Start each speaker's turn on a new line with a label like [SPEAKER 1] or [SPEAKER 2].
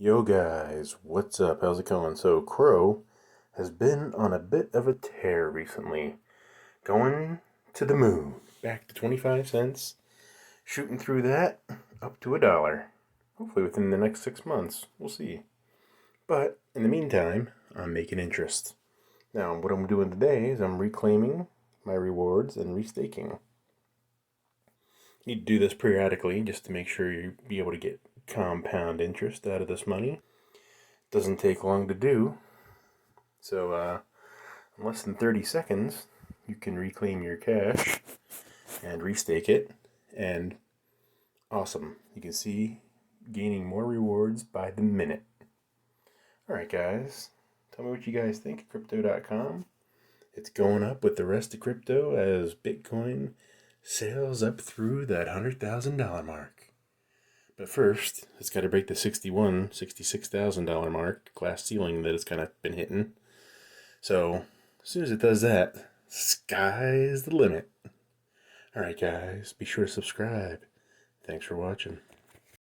[SPEAKER 1] Yo guys, what's up? How's it going? So CRO has been on a bit of a tear recently. Going to the moon. Back to 25 cents. Shooting through that up to $1. Hopefully within the next 6 months. We'll see. But in the meantime, I'm making interest. Now, what I'm doing today is I'm reclaiming my rewards and restaking. You need to do this periodically just to make sure you be able to get compound interest out of this money. Doesn't take long to do. So, in less than 30 seconds, you can reclaim your cash and restake it. And awesome. You can see gaining more rewards by the minute. Alright, guys. Tell me what you guys think of Crypto.com. It's going up with the rest of crypto as Bitcoin sails up through that $100,000 mark. But first, it's got to break the $66,000 mark, glass ceiling that it's kind of been hitting. So, as soon as it does that, sky's the limit. Alright guys, be sure to subscribe. Thanks for watching.